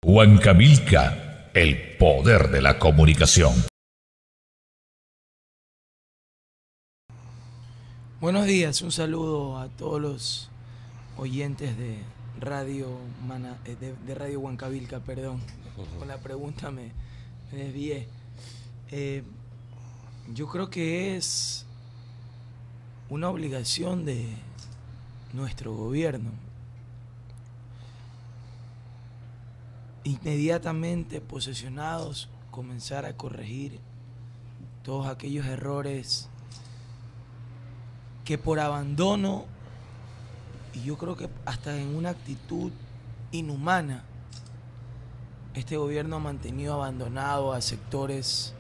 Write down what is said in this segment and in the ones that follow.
Huancavelica, el poder de la comunicación. Buenos días, un saludo a todos los oyentes de Radio de Radio Huancavelica, perdón. Con la pregunta me desvié. Yo creo que es una obligación de nuestro gobierno inmediatamente posesionados comenzar a corregir todos aquellos errores que por abandono, y yo creo que hasta en una actitud inhumana, este gobierno ha mantenido abandonado a sectores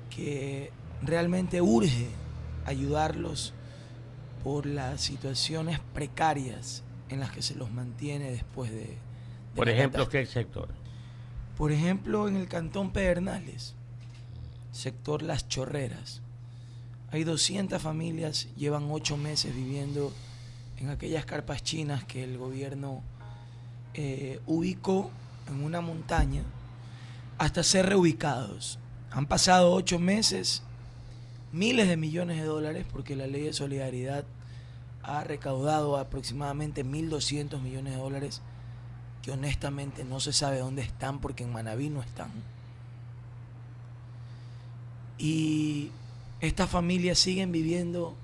que realmente urge ayudarlos por las situaciones precarias en las que se los mantiene después de por ejemplo, ¿qué sector? Por ejemplo, en el Cantón Pedernales, sector Las Chorreras, hay 200 familias, llevan 8 meses viviendo en aquellas carpas chinas que el gobierno ubicó en una montaña hasta ser reubicados. Han pasado 8 meses, miles de millones de dólares, porque la ley de solidaridad ha recaudado aproximadamente 1.200 millones de dólares, que honestamente no se sabe dónde están, porque en Manabí no están. Y estas familias siguen viviendo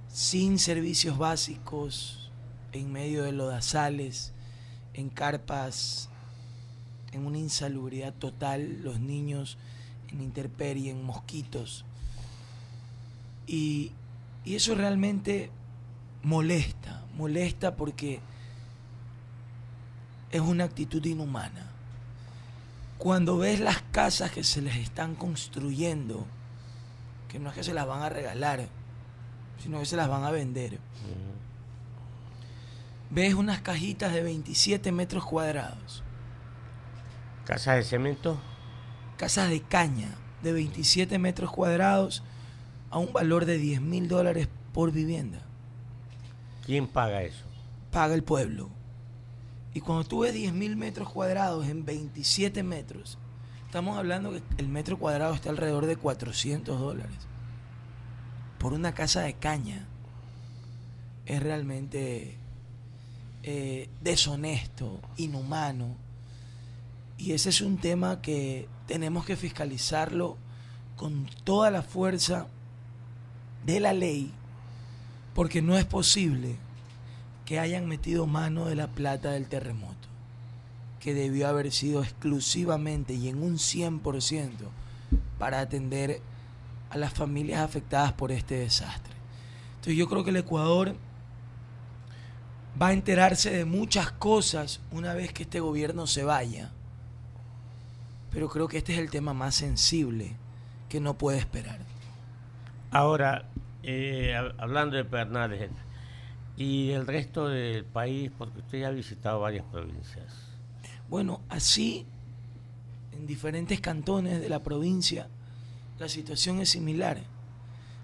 sin servicios básicos, en medio de lodazales, en carpas, en una insalubridad total, los niños en intemperie, en mosquitos. Y eso realmente molesta porque es una actitud inhumana. Cuando ves las casas que se les están construyendo, que no es que se las van a regalar, sino que se las van a vender. Ves unas cajitas de 27 metros cuadrados. ¿Casas de cemento? Casas de caña de 27 metros cuadrados a un valor de $10.000 por vivienda. ¿Quién paga eso? Paga el pueblo. Y cuando tú ves 10.000 metros cuadrados en 27 metros, estamos hablando que el metro cuadrado está alrededor de $400 por una casa de caña. Es realmente deshonesto, inhumano. Y ese es un tema que tenemos que fiscalizarlo con toda la fuerza de la ley, porque no es posible que hayan metido mano de la plata del terremoto, que debió haber sido exclusivamente y en un 100% para atender a las familias afectadas por este desastre. Entonces yo creo que el Ecuador va a enterarse de muchas cosas una vez que este gobierno se vaya, pero creo que este es el tema más sensible que no puede esperar. Ahora, hablando de Pedernales y el resto del país, porque usted ya ha visitado varias provincias. Bueno, así en diferentes cantones de la provincia la situación es similar.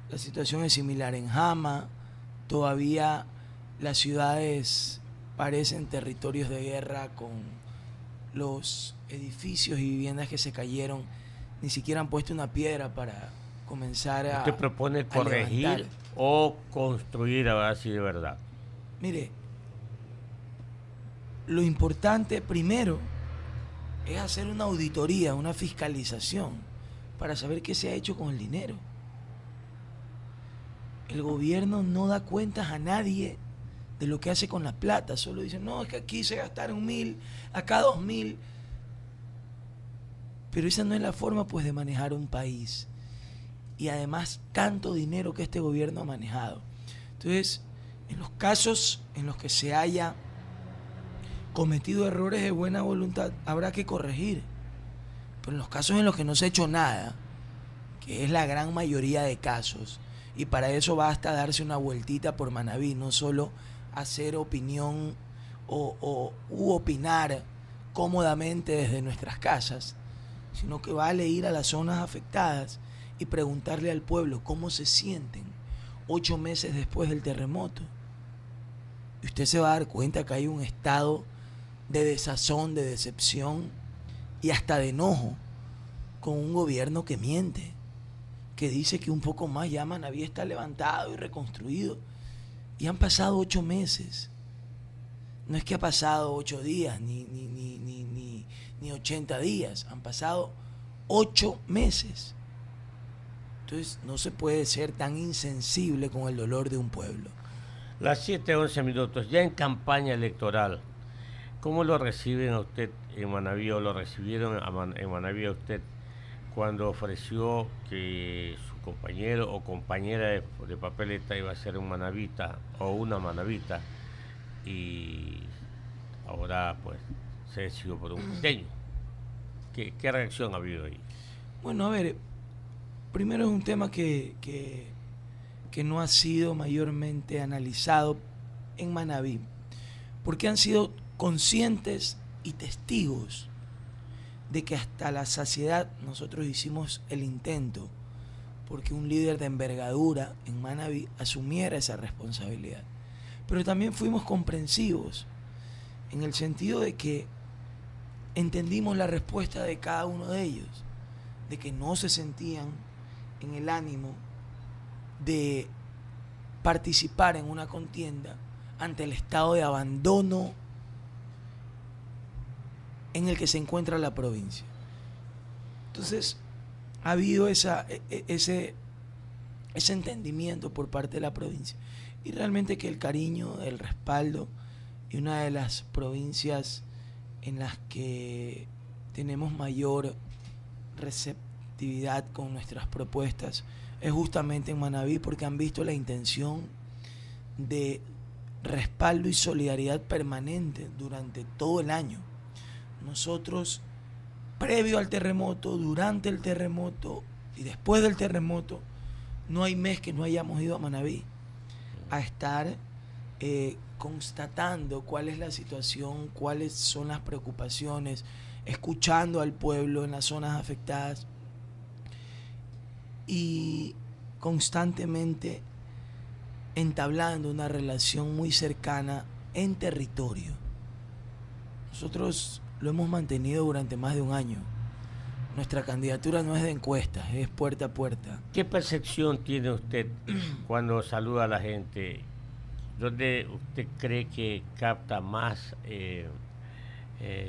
La situación es similar en Jama. Todavía las ciudades parecen territorios de guerra, con los edificios y viviendas que se cayeron. Ni siquiera han puesto una piedra para comenzar a... ¿Usted propone corregir o construir ahora sí de verdad? Mire, lo importante primero es hacer una auditoría, una fiscalización, para saber qué se ha hecho con el dinero. El gobierno no da cuentas a nadie de lo que hace con la plata. Solo dicen, no, es que aquí se gastaron 1.000, acá 2.000. Pero esa no es la forma, pues, de manejar un país. Y además, tanto dinero que este gobierno ha manejado. Entonces, en los casos en los que se haya cometido errores de buena voluntad, habrá que corregir. Pero en los casos en los que no se ha hecho nada, que es la gran mayoría de casos, y para eso basta darse una vueltita por Manabí, no solo hacer opinión u opinar cómodamente desde nuestras casas, sino que vale ir a las zonas afectadas y preguntarle al pueblo cómo se sienten 8 meses después del terremoto. Y usted se va a dar cuenta que hay un estado de desazón, de decepción y hasta de enojo con un gobierno que miente, que dice que un poco más ya Manaví está levantado y reconstruido. Y han pasado 8 meses. No es que ha pasado 8 días ni 80 días. Han pasado 8 meses. Entonces no se puede ser tan insensible con el dolor de un pueblo. Las 7:11, ya en campaña electoral, ¿cómo lo reciben a usted en Manaví o lo recibieron en Manaví a usted cuando ofreció que su compañero o compañera de papeleta iba a ser un manavita o una manavita y ahora pues se decidió por un quiteño? ¿Qué reacción ha habido ahí? Bueno, a ver, primero es un tema que no ha sido mayormente analizado en Manaví, porque han sido conscientes y testigos de que hasta la saciedad nosotros hicimos el intento porque un líder de envergadura en Manaví asumiera esa responsabilidad. Pero también fuimos comprensivos en el sentido de que entendimos la respuesta de cada uno de ellos, de que no se sentían en el ánimo de participar en una contienda ante el estado de abandono en el que se encuentra la provincia. Entonces, ha habido ese entendimiento por parte de la provincia. Y realmente que el cariño, el respaldo, y una de las provincias en las que tenemos mayor receptividad con nuestras propuestas es justamente en Manaví, porque han visto la intención de respaldo y solidaridad permanente durante todo el año. Nosotros, previo al terremoto, durante el terremoto y después del terremoto, no hay mes que no hayamos ido a Manaví a estar constatando cuál es la situación, cuáles son las preocupaciones, escuchando al pueblo en las zonas afectadas y constantemente entablando una relación muy cercana en territorio. Nosotros lo hemos mantenido durante más de un año. Nuestra candidatura no es de encuestas, es puerta a puerta. ¿Qué percepción tiene usted cuando saluda a la gente? ¿Dónde usted cree que capta más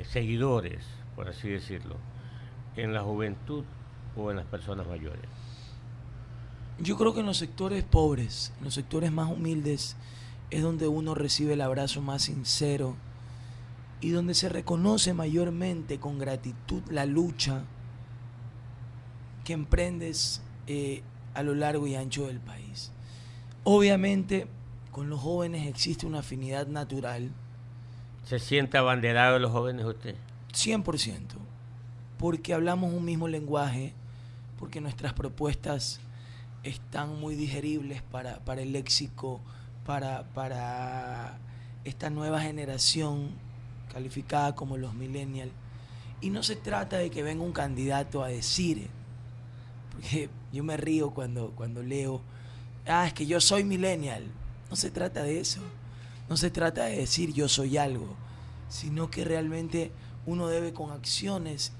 seguidores, por así decirlo? ¿En la juventud o en las personas mayores? Yo creo que en los sectores pobres, en los sectores más humildes, es donde uno recibe el abrazo más sincero y donde se reconoce mayormente con gratitud la lucha que emprendes a lo largo y ancho del país. Obviamente, con los jóvenes existe una afinidad natural. ¿Se siente abanderado de los jóvenes usted? 100%, porque hablamos un mismo lenguaje, porque nuestras propuestas están muy digeribles para el léxico, para esta nueva generación calificada como los millennials. Y no se trata de que venga un candidato a decir, porque yo me río cuando leo, es que yo soy millennial. No se trata de eso, no se trata de decir yo soy algo, sino que realmente uno debe con acciones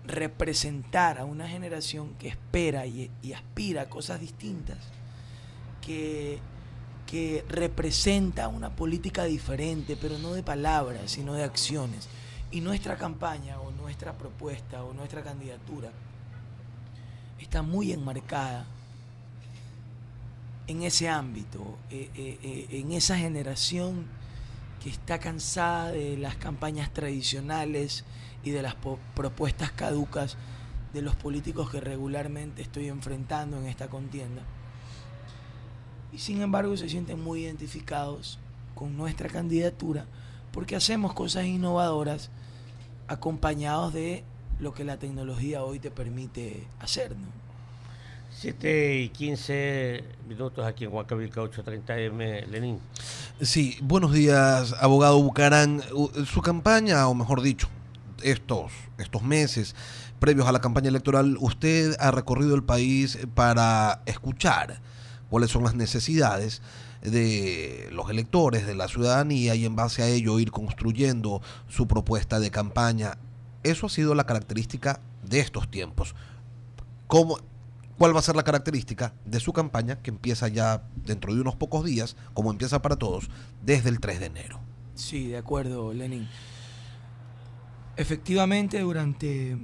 representar a una generación que espera y aspira a cosas distintas, que representa una política diferente, pero no de palabras, sino de acciones. Y nuestra campaña o nuestra propuesta o nuestra candidatura está muy enmarcada en ese ámbito, en esa generación que está cansada de las campañas tradicionales y de las propuestas caducas de los políticos que regularmente estoy enfrentando en esta contienda. Y sin embargo se sienten muy identificados con nuestra candidatura porque hacemos cosas innovadoras acompañados de lo que la tecnología hoy te permite hacer, ¿no? 7:15 aquí en Huancavelica 830M, Lenín. Sí, buenos días, abogado Bucarán. Su campaña, o mejor dicho, estos meses previos a la campaña electoral, usted ha recorrido el país para escuchar cuáles son las necesidades de los electores, de la ciudadanía, y en base a ello ir construyendo su propuesta de campaña. Eso ha sido la característica de estos tiempos. ¿Cuál va a ser la característica de su campaña, que empieza ya dentro de unos pocos días, como empieza para todos, desde el 3 de enero? Sí, de acuerdo, Lenin. Efectivamente, durante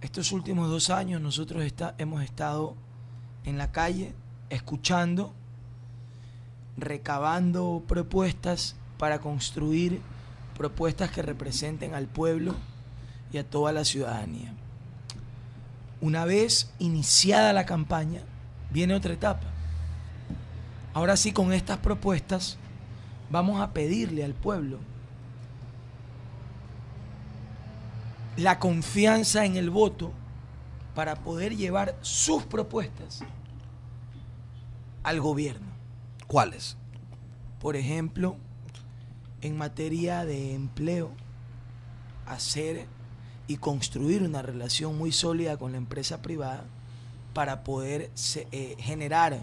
estos últimos 2 años nosotros hemos estado en la calle, escuchando, recabando propuestas para construir propuestas que representen al pueblo y a toda la ciudadanía. Una vez iniciada la campaña, viene otra etapa. Ahora sí, con estas propuestas vamos a pedirle al pueblo la confianza en el voto para poder llevar sus propuestas al gobierno. ¿Cuáles? Por ejemplo, en materia de empleo, hacer y construir una relación muy sólida con la empresa privada para poder generar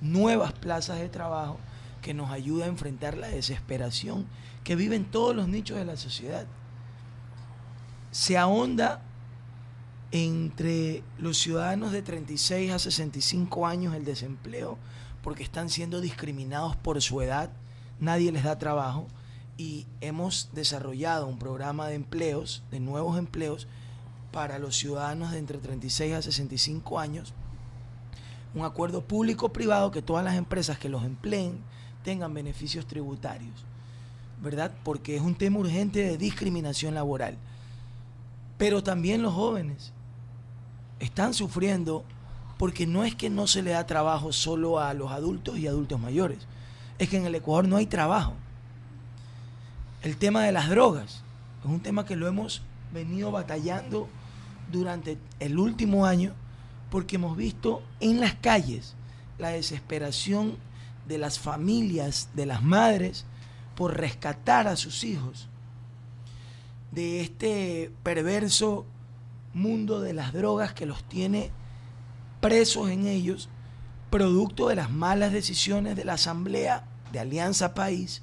nuevas plazas de trabajo que nos ayude a enfrentar la desesperación que viven todos los nichos de la sociedad. Se ahonda entre los ciudadanos de 36 a 65 años el desempleo porque están siendo discriminados por su edad, nadie les da trabajo, y hemos desarrollado un programa de empleos, de nuevos empleos para los ciudadanos de entre 36 a 65 años, un acuerdo público-privado que todas las empresas que los empleen tengan beneficios tributarios, ¿verdad? Porque es un tema urgente de discriminación laboral. Pero también los jóvenes están sufriendo porque no es que no se le da trabajo solo a los adultos y adultos mayores, es que en el Ecuador no hay trabajo. El tema de las drogas es un tema que lo hemos venido batallando durante el último año porque hemos visto en las calles la desesperación de las familias, de las madres, por rescatar a sus hijos de este perverso mundo de las drogas que los tiene presos en ellos, producto de las malas decisiones de la Asamblea de Alianza País,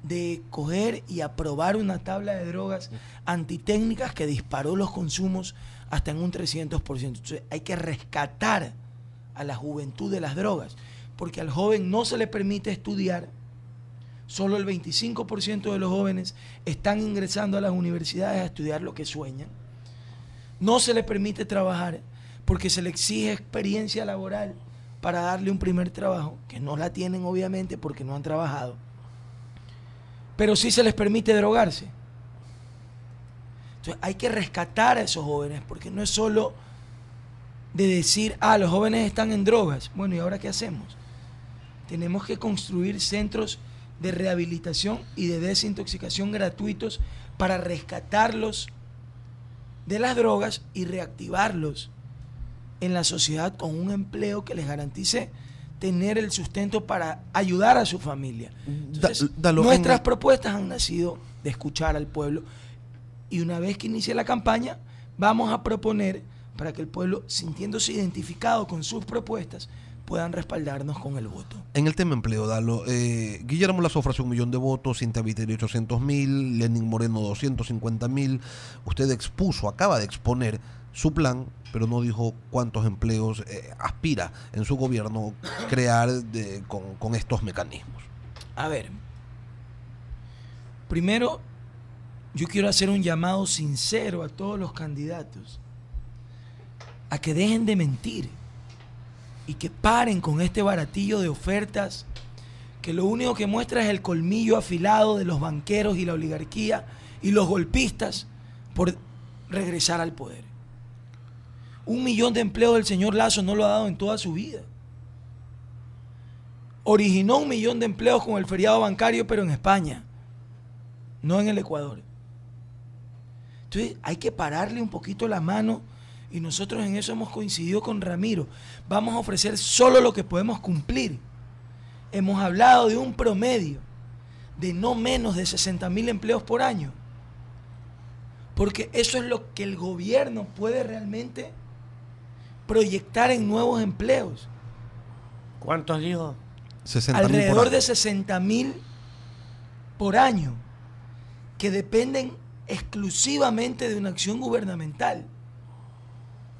de coger y aprobar una tabla de drogas antitécnicas que disparó los consumos hasta en un 300%. Entonces hay que rescatar a la juventud de las drogas, porque al joven no se le permite estudiar. Solo el 25% de los jóvenes están ingresando a las universidades a estudiar lo que sueñan. No se les permite trabajar porque se le exige experiencia laboral para darle un primer trabajo, que no la tienen obviamente porque no han trabajado. Pero sí se les permite drogarse. Entonces hay que rescatar a esos jóvenes, porque no es solo de decir, los jóvenes están en drogas. Bueno, ¿y ahora qué hacemos? Tenemos que construir centros de rehabilitación y de desintoxicación gratuitos para rescatarlos de las drogas y reactivarlos en la sociedad con un empleo que les garantice tener el sustento para ayudar a su familia. Entonces, nuestras propuestas han nacido de escuchar al pueblo, y una vez que inicie la campaña vamos a proponer para que el pueblo, sintiéndose identificado con sus propuestas, puedan respaldarnos con el voto. En el tema empleo, Dalo, Guillermo Lasso ofreció 1 millón de votos, Cintia Viteri 800.000, Lenín Moreno 250.000. Usted acaba de exponer su plan, pero no dijo cuántos empleos aspira en su gobierno crear con estos mecanismos. A ver, primero yo quiero hacer un llamado sincero a todos los candidatos a que dejen de mentir y que paren con este baratillo de ofertas que lo único que muestra es el colmillo afilado de los banqueros y la oligarquía y los golpistas por regresar al poder. 1 millón de empleos del señor Lasso no lo ha dado en toda su vida. Originó 1 millón de empleos con el feriado bancario, pero en España, no en el Ecuador. Entonces hay que pararle un poquito la mano, y nosotros en eso hemos coincidido con Ramiro. Vamos a ofrecer solo lo que podemos cumplir. Hemos hablado de un promedio de no menos de 60.000 empleos por año, porque eso es lo que el gobierno puede realmente proyectar en nuevos empleos. ¿Cuántos dijo? alrededor de 60.000 por año, que dependen exclusivamente de una acción gubernamental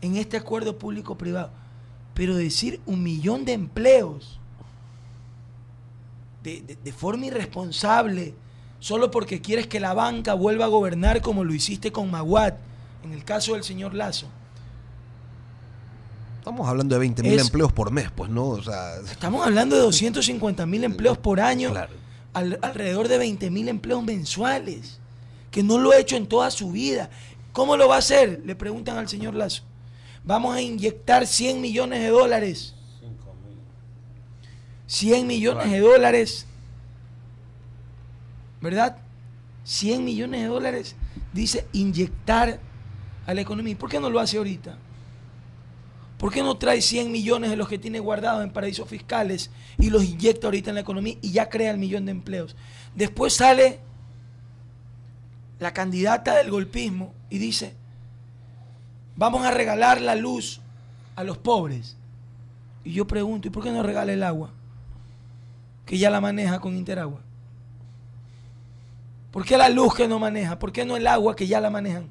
en este acuerdo público-privado. Pero decir 1 millón de empleos de forma irresponsable, solo porque quieres que la banca vuelva a gobernar como lo hiciste con Maguad, en el caso del señor Lazo. Estamos hablando de 20.000 empleos por mes, pues, ¿no? O sea, estamos hablando de 250.000 empleos por año, claro. Alrededor de 20.000 empleos mensuales, que no lo ha hecho en toda su vida. ¿Cómo lo va a hacer? Le preguntan al señor Lazo. Vamos a inyectar 100 millones de dólares. 100 millones de dólares, ¿verdad? 100 millones de dólares, dice, inyectar a la economía. ¿Por qué no lo hace ahorita? ¿Por qué no trae 100 millones de los que tiene guardados en paraísos fiscales y los inyecta ahorita en la economía y ya crea el 1 millón de empleos? Después sale la candidata del golpismo y dice, vamos a regalar la luz a los pobres. Y yo pregunto, ¿y por qué no regala el agua? Que ya la maneja con Interagua. ¿Por qué la luz que no maneja? ¿Por qué no el agua que ya la manejan?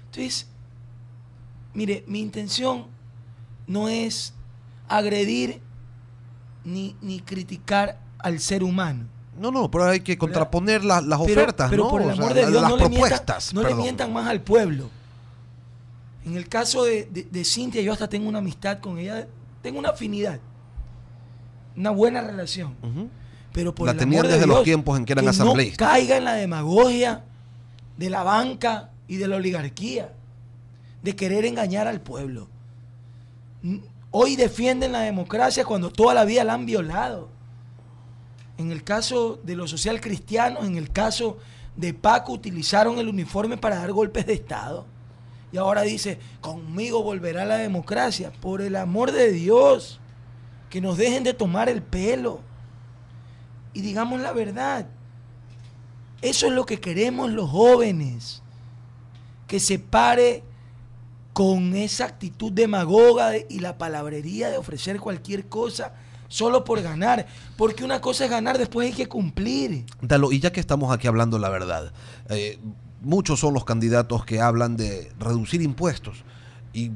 Entonces, mire, mi intención no es agredir ni criticar al ser humano. No, pero hay que contraponer las ofertas, pero ¿no? por el amor de Dios, las no propuestas. le mientan más al pueblo. En el caso de Cintia, yo hasta tengo una amistad con ella, tengo una afinidad, una buena relación. Pero por la el tenían amor de desde Dios, los tiempos en que eran asambleístas. No caiga en la demagogia de la banca y de la oligarquía, de querer engañar al pueblo. Hoy defienden la democracia cuando toda la vida la han violado. En el caso de los social cristianos, en el caso de Paco, utilizaron el uniforme para dar golpes de Estado. Y ahora dice, conmigo volverá la democracia. Por el amor de Dios, que nos dejen de tomar el pelo. Y digamos la verdad. Eso es lo que queremos los jóvenes. Que se pare con esa actitud demagoga y la palabrería de ofrecer cualquier cosa solo por ganar. Porque una cosa es ganar, después hay que cumplir. Dalo, y ya que estamos aquí hablando la verdad, muchos son los candidatos que hablan de reducir impuestos y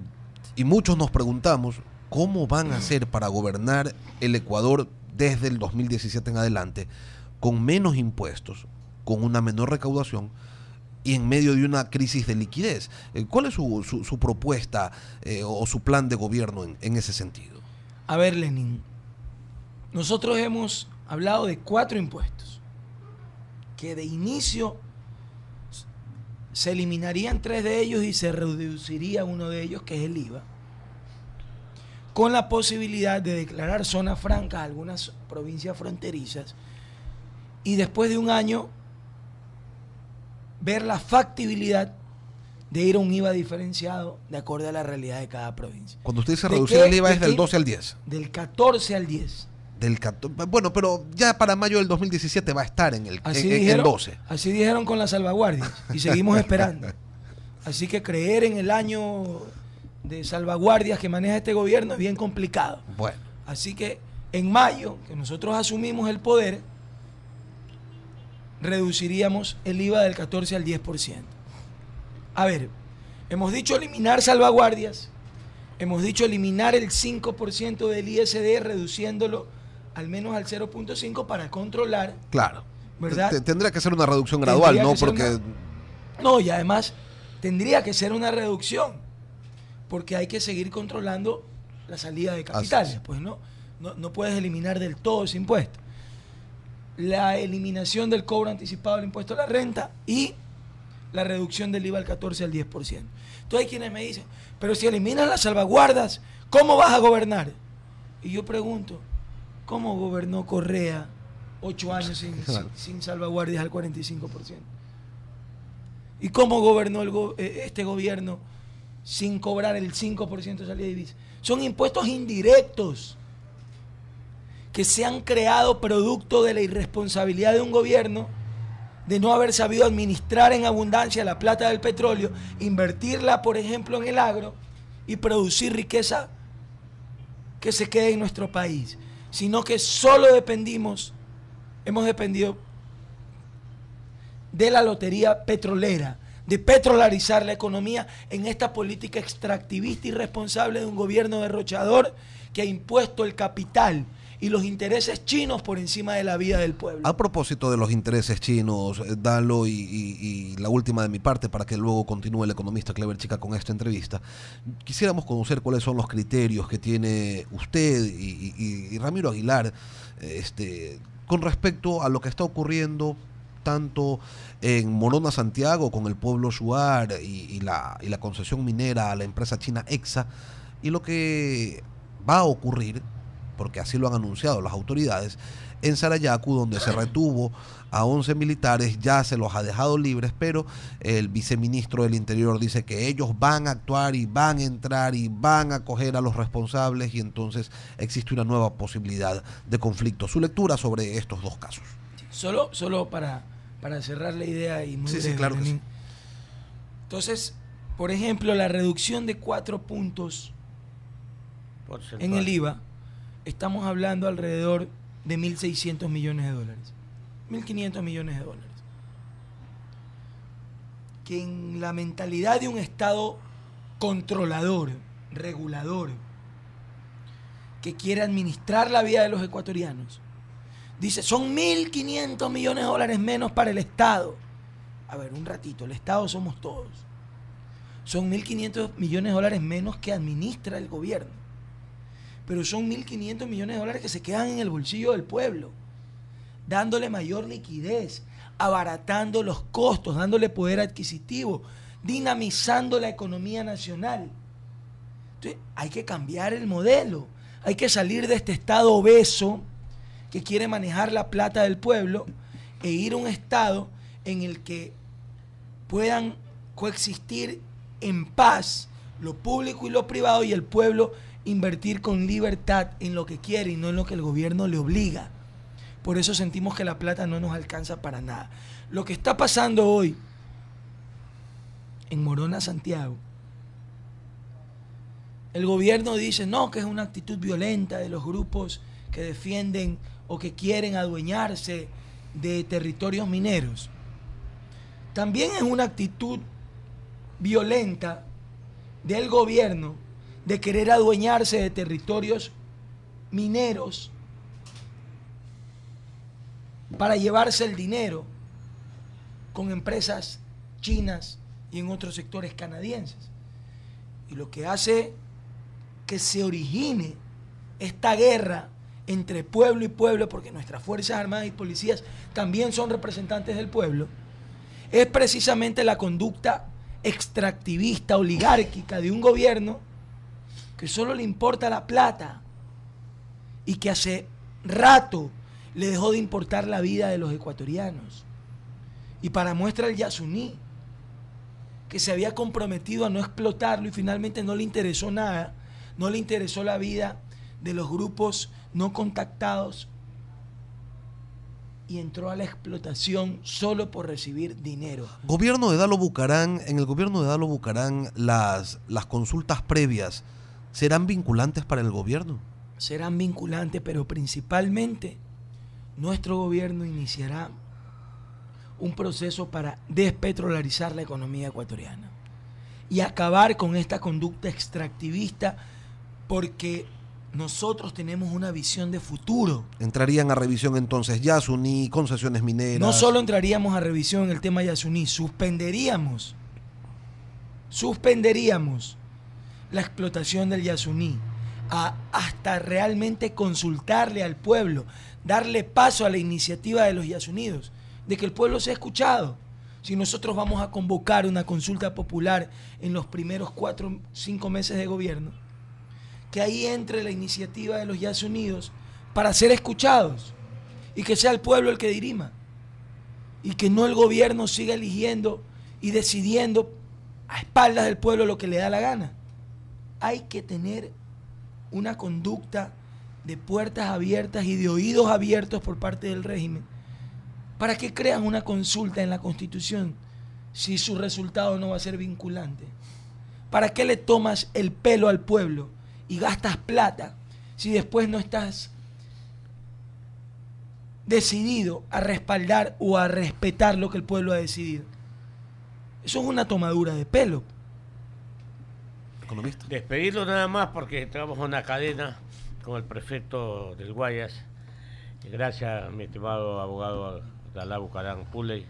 muchos nos preguntamos cómo van a hacer para gobernar el Ecuador desde el 2017 en adelante con menos impuestos, con una menor recaudación y en medio de una crisis de liquidez. ¿Cuál es su propuesta o su plan de gobierno en ese sentido? A ver, Lenin, nosotros hemos hablado de 4 impuestos que de inicio se eliminarían 3 de ellos y se reduciría uno de ellos, que es el IVA, con la posibilidad de declarar zonas francas a algunas provincias fronterizas y después de un año ver la factibilidad de ir a un IVA diferenciado de acuerdo a la realidad de cada provincia. Cuando usted dice reducir el IVA es del 12 al 10. Del 14 al 10. Bueno, pero ya para mayo del 2017 va a estar en el 12. Así dijeron con las salvaguardias y seguimos esperando. Así que creer en el año de salvaguardias que maneja este gobierno es bien complicado. Bueno. Así que en mayo, que nosotros asumimos el poder, reduciríamos el IVA del 14 al 10%. A ver, hemos dicho eliminar salvaguardias, hemos dicho eliminar el 5% del ISD, reduciéndolo al menos al 0.5 para controlar. Claro. ¿Verdad? Tendría que ser una reducción gradual, ¿no? Porque no, y además tendría que ser una reducción, porque hay que seguir controlando la salida de capitales. Pues no puedes eliminar del todo ese impuesto. La eliminación del cobro anticipado del impuesto a la renta y la reducción del IVA al 14 al 10%. Entonces hay quienes me dicen, pero si eliminas las salvaguardas, ¿cómo vas a gobernar? Y yo pregunto, ¿cómo gobernó Correa 8 años sin salvaguardias al 45%? ¿Y cómo gobernó este gobierno sin cobrar el 5% de salida de divisas? Son impuestos indirectos que se han creado producto de la irresponsabilidad de un gobierno de no haber sabido administrar en abundancia la plata del petróleo, invertirla, por ejemplo, en el agro y producir riqueza que se quede en nuestro país. sino que solo hemos dependido de la lotería petrolera, de petrolarizar la economía en esta política extractivista y irresponsable de un gobierno derrochador que ha impuesto el capital y los intereses chinos por encima de la vida del pueblo. A propósito de los intereses chinos, Dalo, y la última de mi parte, para que luego continúe el economista Clever Chica con esta entrevista, quisiéramos conocer cuáles son los criterios que tiene usted y Ramiro Aguilar con respecto a lo que está ocurriendo tanto en Morona, Santiago, con el pueblo Shuar y la concesión minera a la empresa china Exsa, y lo que va a ocurrir, porque así lo han anunciado las autoridades, en Sarayaku, donde se retuvo a 11 militares, ya se los ha dejado libres, pero el viceministro del Interior dice que ellos van a actuar y van a entrar y van a coger a los responsables, y entonces existe una nueva posibilidad de conflicto. Su lectura sobre estos dos casos. Solo para cerrar la idea y muy breve, claro que sí. Entonces, por ejemplo, la reducción de 4 puntos en el IVA, estamos hablando alrededor de 1.600 millones de dólares, 1.500 millones de dólares, que en la mentalidad de un Estado controlador, regulador, que quiere administrar la vida de los ecuatorianos, dice, son 1.500 millones de dólares menos para el Estado. A ver, un ratito, el Estado somos todos. Son 1.500 millones de dólares menos que administra el gobierno. Pero son 1.500 millones de dólares que se quedan en el bolsillo del pueblo, dándole mayor liquidez, abaratando los costos, dándole poder adquisitivo, dinamizando la economía nacional. Entonces, hay que cambiar el modelo. Hay que salir de este Estado obeso que quiere manejar la plata del pueblo e ir a un Estado en el que puedan coexistir en paz lo público y lo privado, y el pueblo invertir con libertad en lo que quiere y no en lo que el gobierno le obliga. Por eso sentimos que la plata no nos alcanza para nada. Lo que está pasando hoy en Morona, Santiago, el gobierno dice no, que es una actitud violenta de los grupos que defienden o que quieren adueñarse de territorios mineros. También es una actitud violenta del gobierno de querer adueñarse de territorios mineros para llevarse el dinero con empresas chinas y en otros sectores canadienses. Y lo que hace que se origine esta guerra entre pueblo y pueblo, porque nuestras Fuerzas Armadas y Policías también son representantes del pueblo, es precisamente la conducta extractivista, oligárquica de un gobierno que solo le importa la plata y que hace rato le dejó de importar la vida de los ecuatorianos. Y para muestra el Yasuní, que se había comprometido a no explotarlo y finalmente no le interesó nada, no le interesó la vida de los grupos no contactados y entró a la explotación solo por recibir dinero. Gobierno de Dalo Bucarán, en el gobierno de Dalo Bucarán, las consultas previas ¿serán vinculantes para el gobierno? Serán vinculantes, pero principalmente nuestro gobierno iniciará un proceso para despetrolarizar la economía ecuatoriana y acabar con esta conducta extractivista, porque nosotros tenemos una visión de futuro. ¿Entrarían a revisión entonces Yasuní, concesiones mineras? No solo entraríamos a revisión en el tema Yasuní, suspenderíamos la explotación del Yasuní hasta realmente consultarle al pueblo, darle paso a la iniciativa de los Yasunidos, de que el pueblo sea escuchado. Si nosotros vamos a convocar una consulta popular en los primeros 4 o 5 meses de gobierno, que ahí entre la iniciativa de los Yasunidos para ser escuchados y que sea el pueblo el que dirima y que no el gobierno siga eligiendo y decidiendo a espaldas del pueblo lo que le da la gana. Hay que tener una conducta de puertas abiertas y de oídos abiertos por parte del régimen. ¿Para qué crean una consulta en la Constitución si su resultado no va a ser vinculante? ¿Para qué le tomas el pelo al pueblo y gastas plata si después no estás decidido a respaldar o a respetar lo que el pueblo ha decidido. Eso es una tomadura de pelo. Economista. Despedirlo nada más porque entramos a una cadena con el prefecto del Guayas. Gracias, mi estimado abogado Dalá Bucarán Puley.